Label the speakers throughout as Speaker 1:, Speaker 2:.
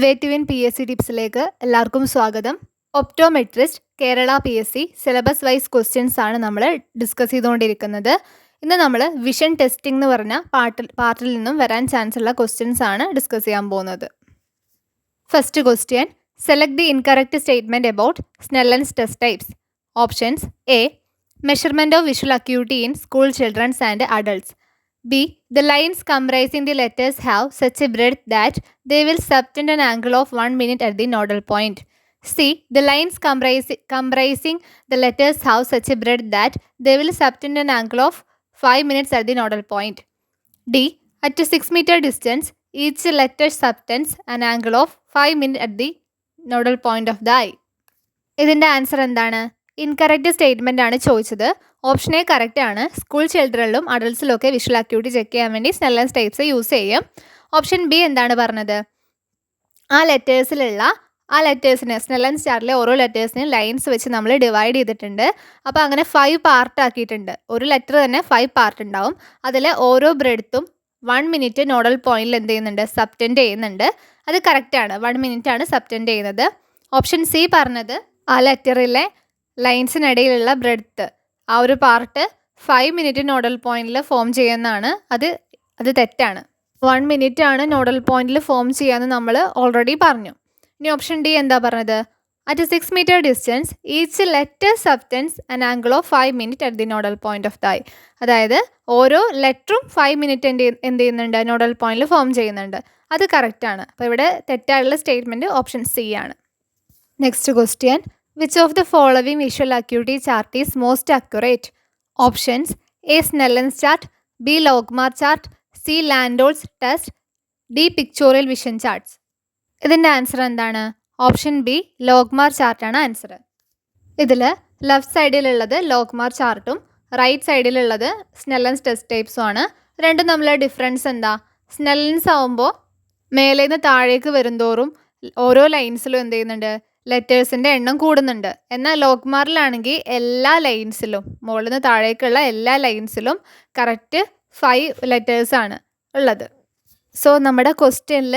Speaker 1: വേറ്റുവിൻ PSC ടിപ്സിലേക്ക് എല്ലാവർക്കും സ്വാഗതം. Optometrist Kerala PSC syllabus wise questions ആണ് നമ്മൾ ഡിസ്കസ് ചെയ്തുകൊണ്ടിരിക്കുന്നത്. ഇന്ന് നമ്മൾ വിഷൻ ടെസ്റ്റിംഗ് എന്ന് പറഞ്ഞ പാർട്ടിൽ നിന്നും വരാൻ ചാൻസ് ഉള്ള ക്വസ്റ്റ്യൻസ് ആണ് ഡിസ്കസ് ചെയ്യാൻ പോകുന്നത്. First question, select the incorrect statement about Snellen's test types. Options: A, measurement of visual acuity in school children's and adults. B, the lines comprising the letters have such a breadth that they will subtend an angle of 1 minute at the nodal point. C, the lines comprising the letters have such a breadth that they will subtend an angle of 5 minutes at the nodal point. D, at a 6 meter distance, each letter subtends an angle of 5 minutes at the nodal point of the eye. ഇതിൻ്റെ answer എന്താണ്? Incorrect statement ആണ് ചോദിച്ചത്. Option A correct ആണ്. School ചിൽഡ്രനിലും അഡൾട്ട്സിലും ഒക്കെ visual acuity check ചെയ്യാൻ വേണ്ടി Snellen's types use ചെയ്യും. Option B എന്താണ് പറഞ്ഞത്? ആ ലെറ്റേഴ്സിന് സ്നെല്ലൻസ് ചാർട്ടിലെ ഓരോ ലെറ്റേഴ്സിനും ലൈൻസ് വെച്ച് നമ്മൾ ഡിവൈഡ് ചെയ്തിട്ടുണ്ട്. അപ്പോൾ അങ്ങനെ 5 പാർട്ട് ആക്കിയിട്ടുണ്ട്. ഒരു ലെറ്റർ തന്നെ 5 പാർട്ട് ഉണ്ടാവും. അതിൽ ഓരോ ബ്രെഡ്ത്തും 1 മിനിറ്റ് നോഡൽ പോയിന്റിൽ എന്ത് ചെയ്യുന്നുണ്ട്? സബ്റ്റെൻഡ് ചെയ്യുന്നുണ്ട്. അത് കറക്റ്റാണ്. 1 മിനിറ്റ് ആണ് സബ്റ്റെൻഡ് ചെയ്യുന്നത്. ഓപ്ഷൻ സി പറഞ്ഞത് ആ ലെറ്ററിലെ ലൈൻസിനിടയിലുള്ള ബ്രെഡ്ത്ത്, ആ ഒരു പാർട്ട് 5 മിനിറ്റ് നോഡൽ പോയിന്റിൽ ഫോം ചെയ്യുന്നതാണ്. അത് തെറ്റാണ്. 1 മിനിറ്റ് ആണ് നോഡൽ പോയിന്റിൽ ഫോം ചെയ്യാമെന്ന് നമ്മൾ ഓൾറെഡി പറഞ്ഞു. ഇനി ഓപ്ഷൻ ഡി എന്താ പറഞ്ഞത്? At 6 metre distance each letter subtends an angle of 5 minute at the nodal point of the eye. അതായത് ഓരോ ലെറ്ററും 5 മിനിറ്റ് എന്ത് ചെയ്യുന്നുണ്ട്? നോഡൽ പോയിന്റിൽ ഫോം ചെയ്യുന്നുണ്ട്. അത് കറക്റ്റാണ്. അപ്പോൾ ഇവിടെ തെറ്റായിട്ടുള്ള സ്റ്റേറ്റ്മെൻറ്റ് ഓപ്ഷൻ സി ആണ്. Next question, which of the following visual acuity chart is most accurate? Options: A, Snellen's chart, B, Logmar chart, C, Landols test, D, pictorial vision charts. ഇതിൻ്റെ answer എന്താണ്? Option B logMAR ചാർട്ടാണ് answer. ഇതിൽ left സൈഡിലുള്ളത് ലോഗ്മാർ ചാർട്ടും right സൈഡിലുള്ളത് Snellen's test ടൈപ്സും ആണ്. രണ്ടും തമ്മിലുള്ള ഡിഫറൻസ് എന്താ? സ്നെല്ലൻസ് ആവുമ്പോൾ മേലേന്ന് താഴേക്ക് വരുംതോറും ഓരോ ലൈൻസിലും എന്ത് ചെയ്യുന്നുണ്ട്? ലെറ്റേഴ്സിൻ്റെ എണ്ണം കൂടുന്നുണ്ട്. എന്നാൽ ലോഗ്മാറിലാണെങ്കിൽ എല്ലാ ലൈൻസിലും, മുകളിൽ നിന്ന് താഴേക്കുള്ള എല്ലാ ലൈൻസിലും കറക്റ്റ് 5 ലെറ്റേഴ്സാണ് ഉള്ളത്. സോ നമ്മുടെ ക്വസ്റ്റ്യനിൽ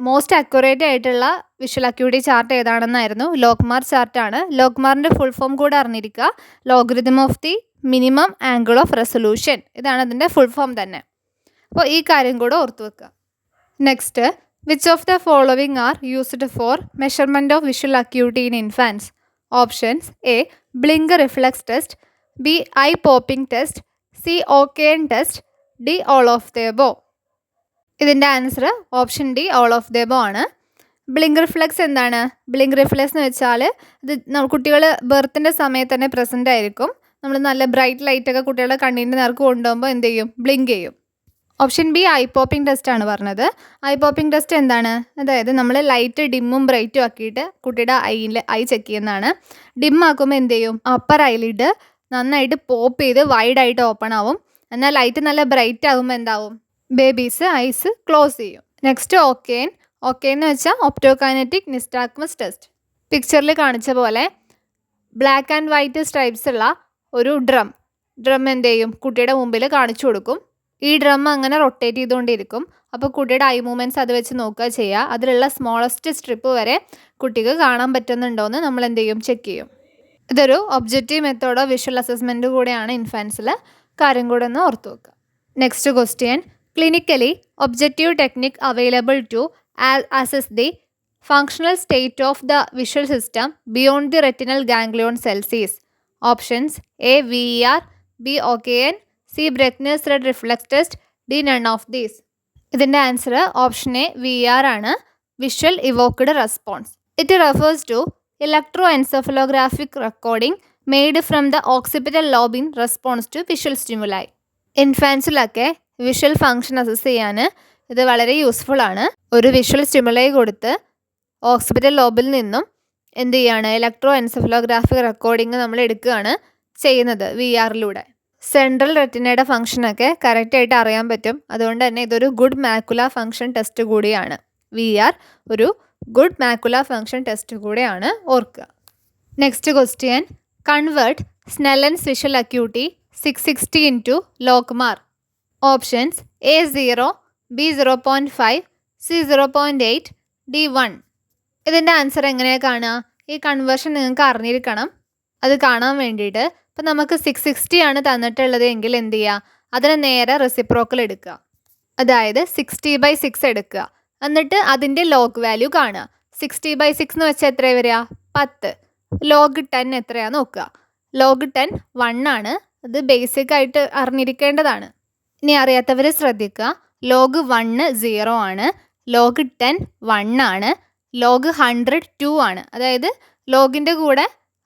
Speaker 1: മോസ്റ്റ് അക്യുറേറ്റ് ആയിട്ടുള്ള visual acuity chart ഏതാണെന്നായിരുന്നു? ലോഗ്മാർ ചാർട്ടാണ്. ലോഗ്മാറിൻ്റെ full form കൂടെ അറിഞ്ഞിരിക്കുക. Logarithm of the minimum angle of resolution. ഇതാണ് അതിൻ്റെ ഫുൾ ഫോം തന്നെ. അപ്പോൾ ഈ കാര്യം കൂടെ ഓർത്തു വെക്കുക. Next, which of the following are used for measurement of visual acuity in infants? Options: A, blink reflex test, B, eye popping test, C, OKN test, D, all of the above. ഇതിൻ്റെ answer option D all of the above ആണ്. Blink reflex എന്താണ്? Blink reflex എന്ന് വെച്ചാൽ ഇത് കുട്ടികൾ ബർത്തിൻ്റെ സമയത്ത് തന്നെ present ആയിരിക്കും. നമ്മൾ നല്ല ബ്രൈറ്റ് ലൈറ്റൊക്കെ കുട്ടികളുടെ കണ്ണിൻ്റെ നേർക്ക് കൊണ്ടുപോകുമ്പോൾ എന്ത് ചെയ്യും? ബ്ലിങ്ക് ചെയ്യും. Option B I popping test ആണ് പറഞ്ഞത്. ഐ പോപ്പിംഗ് ടെസ്റ്റ് എന്താണ്? അതായത് നമ്മൾ ലൈറ്റ് ഡിമ്മും ബ്രൈറ്റും ആക്കിയിട്ട് കുട്ടിയുടെ ഐ ചെക്ക് ചെയ്യുന്നതാണ്. ഡിം ആക്കുമ്പോൾ എന്ത് ചെയ്യും? അപ്പർ ഐലിഡ് നന്നായിട്ട് പോപ്പ് ചെയ്ത് വൈഡായിട്ട് ഓപ്പൺ ആവും. എന്നാൽ ലൈറ്റ് നല്ല ബ്രൈറ്റ് ആകുമ്പോൾ എന്താവും? ബേബീസ് ഐസ് ക്ലോസ് ചെയ്യും. നെക്സ്റ്റ് ഓക്കേൻ എന്ന് വെച്ചാൽ ഒപ്റ്റോകൈനറ്റിക് നിസ്റ്റാഗ്മസ് ടെസ്റ്റ്. പിക്ചറിൽ കാണിച്ച പോലെ ബ്ലാക്ക് ആൻഡ് വൈറ്റ് സ്ട്രൈപ്സ് ഉള്ള ഒരു ഡ്രം എന്ത് ചെയ്യും? കുട്ടിയുടെ മുമ്പിൽ കാണിച്ചു കൊടുക്കും. ഈ ഡ്രം അങ്ങനെ റൊട്ടേറ്റ് ചെയ്തുകൊണ്ടിരിക്കും. അപ്പോൾ കുട്ടിയുടെ ഐ മൂവ്മെൻറ്റ്സ് അത് വെച്ച് നോക്കുക ചെയ്യുക. അതിലുള്ള സ്മോളസ്റ്റ് സ്ട്രിപ്പ് വരെ കുട്ടിക്ക് കാണാൻ പറ്റുന്നുണ്ടോയെന്ന് നമ്മൾ എന്ത് ചെയ്യും? ചെക്ക് ചെയ്യും. ഇതൊരു ഒബ്ജക്റ്റീവ് മെത്തേഡോ വിഷ്വൽ അസസ്മെൻറ്റ് കൂടെയാണ് ഇൻഫാൻസിൽ. കാര്യം കൂടെ ഒന്ന് ഓർത്തു വെക്കുക. Next question, clinically objective technique available to assess the functional state of the visual system beyond the retinal ganglion cells is. Options: A, VER, B, OKN, C, Bruckner's red reflex test, D, none of these. ഇതിൻ്റെ answer option A VER ആണ്. Visual evoked response. It refers to electroencephalographic recording made from the occipital lobe in response to visual stimuli. ഇൻഫാൻസിലൊക്കെ visual function assess ചെയ്യാൻ ഇത് വളരെ useful ആണ്. ഒരു visual stimuli കൊടുത്ത് occipital ലോബിൽ നിന്നും എന്ത് ചെയ്യാണ്? ഇലക്ട്രോ എൻസെഫലോഗ്രാഫിക് റെക്കോർഡിംഗ് നമ്മൾ എടുക്കുകയാണ് ചെയ്യുന്നത് VERലൂടെ. സെൻട്രൽ റെറ്റിനയുടെ ഫംഗ്ഷനൊക്കെ കറക്റ്റായിട്ട് അറിയാൻ പറ്റും. അതുകൊണ്ട് തന്നെ ഇതൊരു ഗുഡ് മാക്കുല ഫംഗ്ഷൻ ടെസ്റ്റ് കൂടിയാണ്. VER ഒരു ഗുഡ് മാക്കുല ഫംഗ്ഷൻ ടെസ്റ്റ് കൂടെയാണ്, ഓർക്കുക. Next question, convert Snellen's visual acuity 660 into logMAR. Options: A 0, B 0.5, C 0.8, D1. ഇതിൻ്റെ ആൻസർ എങ്ങനെയാണ് കാണുക? ഈ കൺവേർഷൻ നിങ്ങൾക്ക് അറിഞ്ഞിരിക്കണം. അത് കാണാൻ വേണ്ടിയിട്ട് ഇപ്പം നമുക്ക് 660 ആണ് തന്നിട്ടുള്ളത് എങ്കിൽ എന്ത് ചെയ്യുക? അതിന് നേരെ റെസിപ്രോക്കൽ എടുക്കുക. അതായത് 60/6 എടുക്കുക. എന്നിട്ട് അതിൻ്റെ ലോഗ് വാല്യൂ കാണുക. 60/6 എന്ന് വെച്ചാൽ എത്ര വരിക? 10. ലോഗ് 10 എത്രയാണെന്ന് നോക്കുക. ലോഗ് 10 1 ആണ്. അത് ബേസിക് ആയിട്ട് അറിഞ്ഞിരിക്കേണ്ടതാണ്. ഇനി അറിയാത്തവർ ശ്രദ്ധിക്കുക. ലോഗ് 1 0 ആണ്. ലോഗ് 10 1 ആണ്. ലോഗ് 100 2 ആണ്. അതായത് ലോഗിൻ്റെ കൂടെ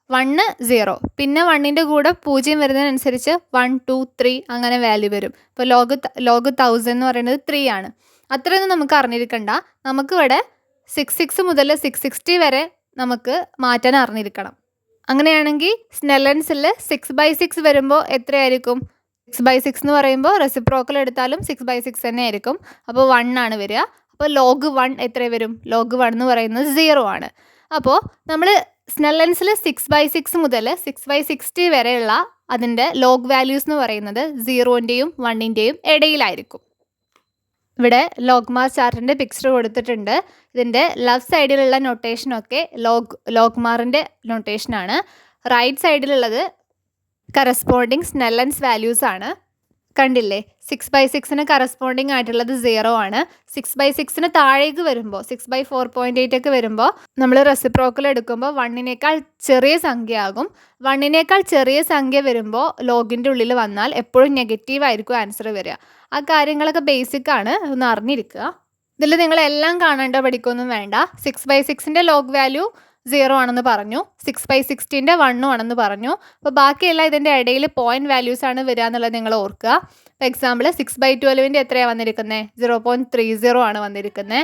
Speaker 1: 1 0, പിന്നെ 1ൻ്റെ കൂടെ 0 വരുന്നതിനനുസരിച്ച് 1 2 3 അങ്ങനെ വാല്യൂ വരും. ഇപ്പോൾ ലോഗ് 1000 എന്ന് പറയുന്നത് 3 ആണ്. അത്രയൊന്നും നമുക്ക് അറിഞ്ഞിരിക്കണ്ട. നമുക്കിവിടെ 66 മുതൽ 660 വരെ നമുക്ക് മാറ്റാൻ അറിഞ്ഞിരിക്കണം. അങ്ങനെയാണെങ്കിൽ സ്നെല്ലൻസിൽ 6/6 വരുമ്പോൾ എത്രയായിരിക്കും? 6/6 എന്ന് പറയുമ്പോൾ റെസിപ്രോക്കൽ എടുത്താലും 6/6 തന്നെ ആയിരിക്കും. അപ്പോൾ 1 ആണ് വരിക. അപ്പോൾ ലോഗ് 1 എത്ര വരും? ലോഗ് 1 എന്ന് പറയുന്നത് 0 ആണ്. അപ്പോൾ നമ്മൾ സ്നെല്ലൻസിൽ 6/6 മുതൽ 6/60 വരെയുള്ള അതിൻ്റെ ലോഗ് വാല്യൂസ് എന്ന് പറയുന്നത് 0ൻ്റെയും 1ൻ്റെയും ഇടയിലായിരിക്കും. ഇവിടെ ലോഗ്മാർ ചാർട്ടിൻ്റെ പിക്ചർ കൊടുത്തിട്ടുണ്ട്. ഇതിൻ്റെ ലെഫ്റ്റ് സൈഡിലുള്ള നൊട്ടേഷനൊക്കെ ലോഗ്മാറിൻ്റെ നൊട്ടേഷനാണ്. റൈറ്റ് സൈഡിലുള്ളത് കറസ്പോണ്ടിങ് സ്നെല്ലൻസ് വാല്യൂസ് ആണ്. കണ്ടില്ലേ? 6/6 കറസ്പോണ്ടിങ് ആയിട്ടുള്ളത് 0 ആണ്. 6/6 താഴേക്ക് വരുമ്പോൾ 6/4.8 ഒക്കെ വരുമ്പോൾ നമ്മൾ റെസിപ്രോക്കൽ എടുക്കുമ്പോൾ 1നേക്കാൾ ചെറിയ സംഖ്യ ആകും. 1നേക്കാൾ ചെറിയ സംഖ്യ വരുമ്പോൾ ലോഗിൻ്റെ ഉള്ളിൽ വന്നാൽ എപ്പോഴും നെഗറ്റീവ് ആയിരിക്കും ആൻസർ വരിക. ആ കാര്യങ്ങളൊക്കെ ബേസിക് ആണ്, ഒന്ന് അറിഞ്ഞിരിക്കുക. ഇതിൽ നിങ്ങളെല്ലാം കാണേണ്ട പഠിക്കൊന്നും വേണ്ട. 6/6 ലോഗ് വാല്യൂ 0 ആണെന്ന് പറഞ്ഞു. 6/60 1 ആണെന്ന് പറഞ്ഞു. അപ്പോൾ ബാക്കിയെല്ലാം ഇതിൻ്റെ ഇടയിൽ പോയിൻറ്റ് വാല്യൂസ് ആണ് വരിക എന്നുള്ളത് നിങ്ങൾ ഓർക്കുക. ഫോർ എക്സാമ്പിൾ 6/12 എത്രയാണ് വന്നിരിക്കുന്നത്? 0.30 ആണ് വന്നിരിക്കുന്നത്.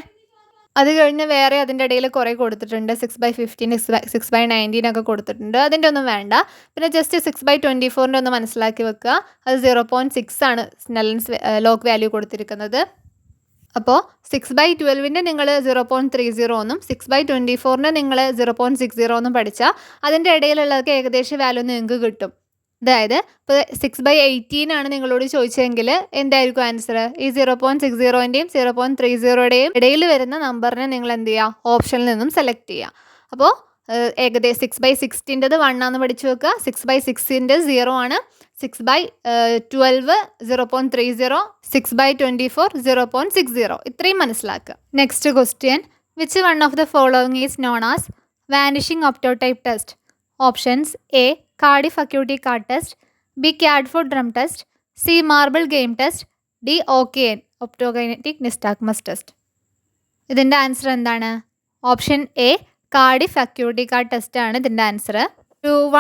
Speaker 1: അത് കഴിഞ്ഞ് വേറെ അതിൻ്റെ ഇടയിൽ കുറേ കൊടുത്തിട്ടുണ്ട്. 6/15 6/19 ഒക്കെ കൊടുത്തിട്ടുണ്ട്. അതിൻ്റെ ഒന്നും വേണ്ട. പിന്നെ ജസ്റ്റ് 6/24 ഒന്ന് മനസ്സിലാക്കി വെക്കുക. അത് 0.6 ആണ് സ്നെല്ലൻസ് ലോഗ് വാല്യൂ കൊടുത്തിരിക്കുന്നത്. അപ്പോൾ 6/12 നിങ്ങൾ 0.30 എന്നും 6/24 നിങ്ങൾ 0.60 എന്നും പഠിച്ചാൽ അതിൻ്റെ ഇടയിലുള്ളതൊക്കെ ഏകദേശം വാല്യൂ നിങ്ങൾക്ക് കിട്ടും. അതായത് ഇപ്പോൾ 6/18 ആണ് നിങ്ങളോട് ചോദിച്ചെങ്കിൽ എന്തായിരിക്കും ആൻസർ? ഈ 0.60ൻ്റെയും 0.30യുടെയും ഇടയിൽ വരുന്ന നമ്പറിനെ നിങ്ങൾ എന്ത് ചെയ്യുക? ഓപ്ഷനിൽ നിന്നും സെലക്ട് ചെയ്യുക. അപ്പോൾ ഏകദേശം 6/60 1 ആണെന്ന് പഠിച്ചു വെക്കുക. 6/6 0 ആണ്. 6/12 0.30, 6/24 0.60. ഇത്രയും മനസ്സിലാക്കുക. Next question. Which one of the following is known as vanishing optotype test? Options: A Cardiff acuity card test, B Catford drum test, C marble game test, D OKN optokinetic nystagmus test. ഇതിൻ്റെ answer എന്താണ്? Option A Cardiff acuity card test ആണ് ഇതിൻ്റെ answer.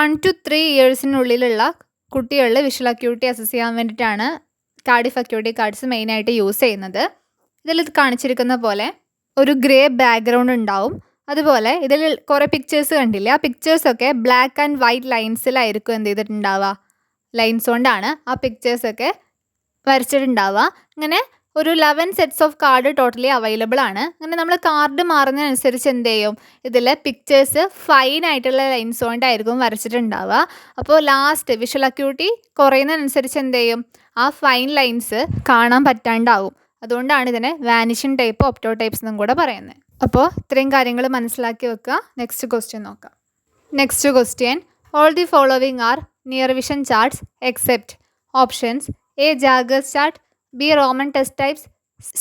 Speaker 1: 1 to 3 ഇയേഴ്സിനുള്ളിലുള്ള കുട്ടികളിൽ visual acuity assess ചെയ്യാൻ വേണ്ടിയിട്ടാണ് Cardiff acuity cards മെയിനായിട്ട് use ചെയ്യുന്നത്. ഇതിൽ കാണിച്ചിരിക്കുന്ന പോലെ ഒരു ഗ്രേ ബാക്ക്ഗ്രൗണ്ട് ഉണ്ടാവും. അതുപോലെ ഇതിൽ കുറേ പിക്ചേഴ്സ് കണ്ടില്ലേ? ആ പിക്ചേഴ്സൊക്കെ ബ്ലാക്ക് ആൻഡ് വൈറ്റ് ലൈൻസിലായിരിക്കും എന്ത് ചെയ്തിട്ടുണ്ടാവുക? ലൈൻസ് കൊണ്ടാണ് ആ പിക്ചേഴ്സൊക്കെ വരച്ചിട്ടുണ്ടാവുക. ഇങ്ങനെ ഒരു 11 sets of card totally available ആണ്. അങ്ങനെ നമ്മൾ കാർഡ് മാറുന്നതിനനുസരിച്ച് എന്ത് ചെയ്യും? ഇതിൽ പിക്ചേഴ്സ് ഫൈൻ ആയിട്ടുള്ള ലൈൻസ് കൊണ്ടായിരിക്കും വരച്ചിട്ടുണ്ടാവുക. അപ്പോൾ ലാസ്റ്റ് വിഷ്വൽ അക്യൂട്ടി കുറയുന്നതിനനുസരിച്ച് എന്ത് ചെയ്യും? ആ ഫൈൻ ലൈൻസ് കാണാൻ പറ്റാണ്ടാവും. അതുകൊണ്ടാണ് ഇതിനെ വാനിഷിംഗ് ടൈപ്പ് ഒപ്റ്റോടൈപ്സ് എന്നും കൂടെ പറയുന്നത്. അപ്പോൾ ഇത്രയും കാര്യങ്ങൾ മനസ്സിലാക്കി വെക്കുക. നെക്സ്റ്റ് ക്വസ്റ്റ്യൻ നോക്കാം. Next question. All the following are near vision charts except. Options: A Jaeger's chart, B Roman test types,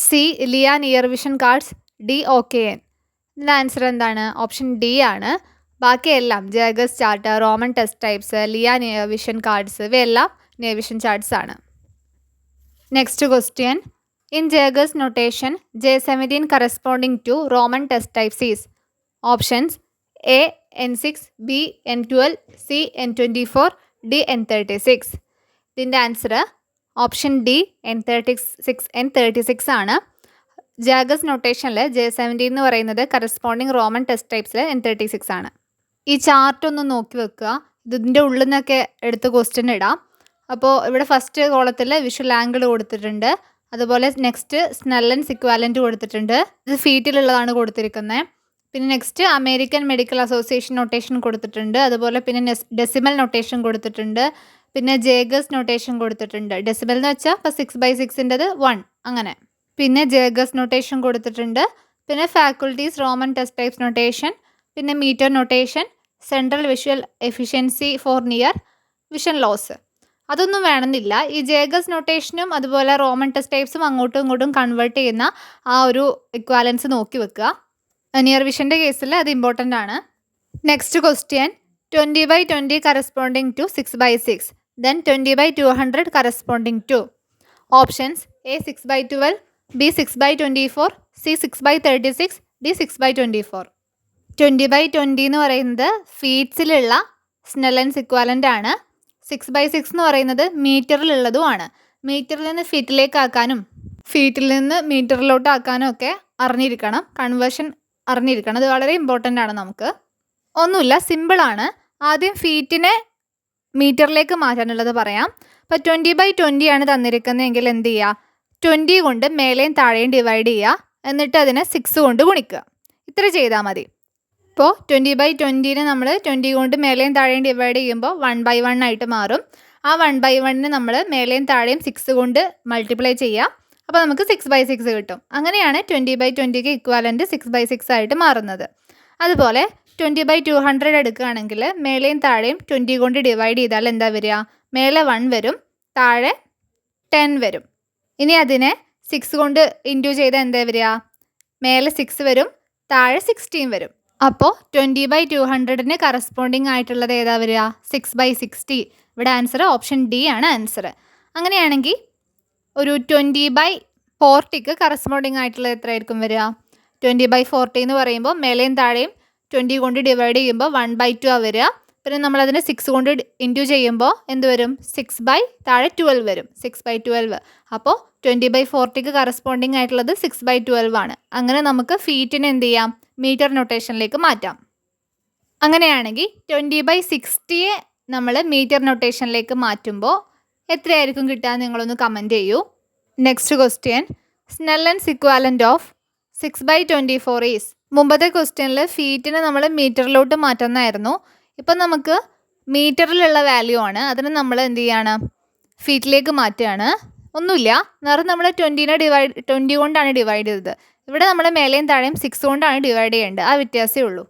Speaker 1: C Lea near vision cards, D OKN. ഇതിൻ്റെ ആൻസർ എന്താണ്? ഓപ്ഷൻ ഡി ആണ്. ബാക്കിയെല്ലാം Jaeger's chart, Roman test types, Lea near vision cards ഇവയെല്ലാം near vision charts ആണ്. Next question. In Jaeger's notation, J17 corresponding to Roman test types is. Options: A N6, B N12, C N24, D N36. ഇതിൻ്റെ answer option D N36 ആണ്. ജാഗേഴ്സ് നൊട്ടേഷനിൽ J17 എന്ന് പറയുന്നത് corresponding Roman test ടൈപ്സിൽ N36 ആണ്. ഈ chart ഒന്ന് നോക്കി വെക്കുക. ഇതിൻ്റെ ഉള്ളിൽ നിന്നൊക്കെ എടുത്ത് ക്വസ്റ്റ്യൻ ഇടാം. അപ്പോൾ ഇവിടെ ഫസ്റ്റ് കോളത്തിൽ വിഷ്വൽ ആംഗിൾ കൊടുത്തിട്ടുണ്ട്. അതുപോലെ നെക്സ്റ്റ് സ്നെല്ലൻസ് ഇക്വാലൻറ്റ് കൊടുത്തിട്ടുണ്ട്. ഇത് ഫീറ്റിലുള്ളതാണ് കൊടുത്തിരിക്കുന്നത്. പിന്നെ next American medical association notation കൊടുത്തിട്ടുണ്ട്. അതുപോലെ പിന്നെ ഡെസിമൽ നൊട്ടേഷൻ കൊടുത്തിട്ടുണ്ട്. പിന്നെ ജേഗേഴ്സ് നൊട്ടേഷൻ കൊടുത്തിട്ടുണ്ട്. ഡെസിമൽ എന്ന് വെച്ചാൽ ഇപ്പോൾ 6/6 1 അങ്ങനെ. പിന്നെ ജേഗേഴ്സ് നൊട്ടേഷൻ കൊടുത്തിട്ടുണ്ട്. പിന്നെ faculties Roman test types notation, പിന്നെ metre notation, central visual efficiency for near vision loss. അതൊന്നും വേണമെന്നില്ല. ഈ ജേഗസ് നൊട്ടേഷനും അതുപോലെ റോമൻ ടെസ്റ്റ് ടൈപ്സും അങ്ങോട്ടും ഇങ്ങോട്ടും കൺവേർട്ട് ചെയ്യുന്ന ആ ഒരു ഇക്വാലൻസ് നോക്കി വെക്കുക. നിയർ വിഷൻ്റെ കേസിൽ അത് ഇമ്പോർട്ടൻ്റ് ആണ്. Next question 20/20 corresponding to 6/6, then 20/200 corresponding to. Options: A 6/12, B 6/24, C 6/36, D 6/24. 20/20 എന്ന് പറയുന്നത് ഫീറ്റ്സിലുള്ള സ്നെല്ലൻസ് ഇക്വാലൻ്റ് ആണ്. 6/6 എന്ന് പറയുന്നത് മീറ്ററിലുള്ളതുമാണ്. മീറ്ററിൽ നിന്ന് ഫീറ്റിലേക്ക് ആക്കാനും ഫീറ്റിൽ നിന്ന് മീറ്ററിലോട്ട് ആക്കാനും ഒക്കെ അറിഞ്ഞിരിക്കണം. കൺവേർഷൻ അറിഞ്ഞിരിക്കണം. അത് വളരെ ഇമ്പോർട്ടൻ്റ് ആണ് നമുക്ക്. ഒന്നുമില്ല, സിമ്പിളാണ്. ആദ്യം ഫീറ്റിനെ മീറ്ററിലേക്ക് മാറ്റാനുള്ളത് പറയാം. അപ്പോൾ 20/20 ആണ് തന്നിരിക്കുന്നതെങ്കിൽ എന്ത് ചെയ്യുക? 20 കൊണ്ട് മേലെയും താഴെയും ഡിവൈഡ് ചെയ്യുക. എന്നിട്ട് അതിനെ 6 കൊണ്ട് ഗുണിക്കുക. ഇത്ര ചെയ്താൽ മതി. ഇപ്പോൾ 20/20 നമ്മൾ 20 കൊണ്ട് മേലെയും താഴെയും ഡിവൈഡ് ചെയ്യുമ്പോൾ 1/1 ആയിട്ട് മാറും. ആ 1/1 നമ്മൾ മേലെയും താഴെയും 6 കൊണ്ട് മൾട്ടിപ്ലൈ ചെയ്യുക. അപ്പോൾ നമുക്ക് 6/6 കിട്ടും. അങ്ങനെയാണ് 20/20ക്ക് ഇക്വാലൻറ്റ് 6/6 ആയിട്ട് മാറുന്നത്. അതുപോലെ 20/200 എടുക്കുകയാണെങ്കിൽ മേലെയും താഴെയും 20 കൊണ്ട് ഡിവൈഡ് ചെയ്താൽ എന്താ വരിക? മേലെ 1 വരും, താഴെ 10 വരും. ഇനി അതിനെ 6 കൊണ്ട് ഇൻറ്റു ചെയ്താൽ എന്താ വരിക? മേലെ 6 വരും, താഴെ 16 വരും. അപ്പോൾ 20/200 കറസ്പോണ്ടിങ് ആയിട്ടുള്ളത് ഏതാ വരിക? 6/60. ഇവിടെ ആൻസർ ഓപ്ഷൻ ഡി ആണ് ആൻസർ. അങ്ങനെയാണെങ്കിൽ ഒരു 20/40 കറസ്പോണ്ടിങ് ആയിട്ടുള്ളത് എത്രയായിരിക്കും വരിക? 20/40 എന്ന് പറയുമ്പോൾ മേലെയും താഴെയും 20 കൊണ്ട് ഡിവൈഡ് ചെയ്യുമ്പോൾ 1/2 ആ വരിക. പിന്നെ നമ്മളതിനെ 6 കൊണ്ട് ഇൻറ്റു ചെയ്യുമ്പോൾ എന്ത് വരും? 6 താഴെ 12 വരും. 6/12. അപ്പോൾ 20/40 കറസ്പോണ്ടിങ് ആയിട്ടുള്ളത് 6/12 ആണ്. അങ്ങനെ നമുക്ക് ഫീറ്റിനെ എന്ത് ചെയ്യാം? മീറ്റർ നൊട്ടേഷനിലേക്ക് മാറ്റാം. അങ്ങനെയാണെങ്കിൽ 20/60 നമ്മൾ മീറ്റർ നൊട്ടേഷനിലേക്ക് മാറ്റുമ്പോൾ എത്രയായിരിക്കും കിട്ടുക? നിങ്ങളൊന്ന് കമൻറ്റ് ചെയ്യൂ. Next question, Snellen's equivalent of 6/24 is. മുമ്പത്തെ ക്വസ്റ്റ്യനിൽ ഫീറ്റിനെ നമ്മൾ മീറ്ററിലോട്ട് മാറ്റുന്നതായിരുന്നു. ഇപ്പം നമുക്ക് മീറ്ററിലുള്ള വാല്യൂ ആണ്. അതിന് നമ്മൾ എന്ത് ചെയ്യാണ്? ഫീറ്റിലേക്ക് മാറ്റുകയാണ്. ഒന്നുമില്ല, നേരെ നമ്മൾ 20 കൊണ്ടാണ് ഡിവൈഡ് ചെയ്തത്. ഇവിടെ നമ്മൾ മേലെയും താഴെയും 6 കൊണ്ടാണ് ഡിവൈഡ് ചെയ്യേണ്ടത്. ആ വ്യത്യാസമേ ഉള്ളൂ.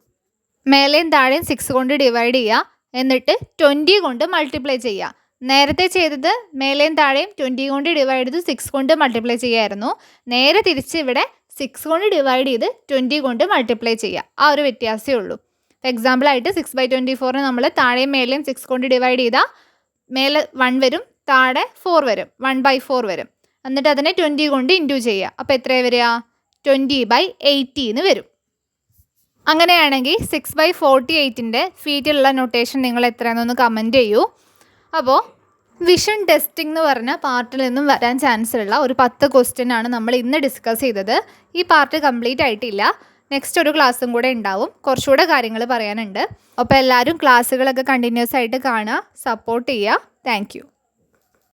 Speaker 1: മേലെയും താഴെയും 6 കൊണ്ട് ഡിവൈഡ് ചെയ്യുക. എന്നിട്ട് 20 കൊണ്ട് മൾട്ടിപ്ലൈ ചെയ്യുക. നേരത്തെ ചെയ്തത് മേലെയും താഴെയും 20 കൊണ്ട് ഡിവൈഡ് ചെയ്ത് 6 കൊണ്ട് മൾട്ടിപ്ലൈ ചെയ്യായിരുന്നു. നേരെ തിരിച്ച് ഇവിടെ 6 കൊണ്ട് ഡിവൈഡ് ചെയ്ത് 20 കൊണ്ട് മൾട്ടിപ്ലൈ ചെയ്യുക. ആ ഒരു വ്യത്യാസമേ ഉള്ളൂ. എക്സാമ്പിളായിട്ട് 6/24 നമ്മൾ താഴെയും മേലെയും 6 കൊണ്ട് ഡിവൈഡ് ചെയ്താൽ മേലെ 1 വരും, താഴെ 4 വരും, 1/4 വരും. എന്നിട്ട് അതിനെ 20 കൊണ്ട് ഇൻറ്റു ചെയ്യുക. അപ്പോൾ എത്രയാണ് വരിക? 20/80 എന്ന് വരും. അങ്ങനെയാണെങ്കിൽ 6/48 ഫീറ്റിലുള്ള നൊട്ടേഷൻ നിങ്ങൾ എത്രയാണെന്നൊന്ന് കമൻറ്റ് ചെയ്യൂ. അപ്പോൾ വിഷൻ ടെസ്റ്റിംഗ് എന്ന് പറഞ്ഞ പാർട്ടിൽ നിന്നും വരാൻ ചാൻസ് ഉള്ള ഒരു 10 ക്വസ്റ്റ്യൻ ആണ് നമ്മൾ ഇന്ന് ഡിസ്കസ് ചെയ്തത്. ഈ പാർട്ട് കംപ്ലീറ്റ് ആയിട്ടില്ല. നെക്സ്റ്റ് ഒരു ക്ലാസ്സും കൂടെ ഉണ്ടാവും. കുറച്ചുകൂടെ കാര്യങ്ങൾ പറയാനുണ്ട്. അപ്പോൾ എല്ലാവരും ക്ലാസ്സുകളൊക്കെ കണ്ടിന്യൂസ് ആയിട്ട് കാണുക, സപ്പോർട്ട് ചെയ്യുക. Thank you.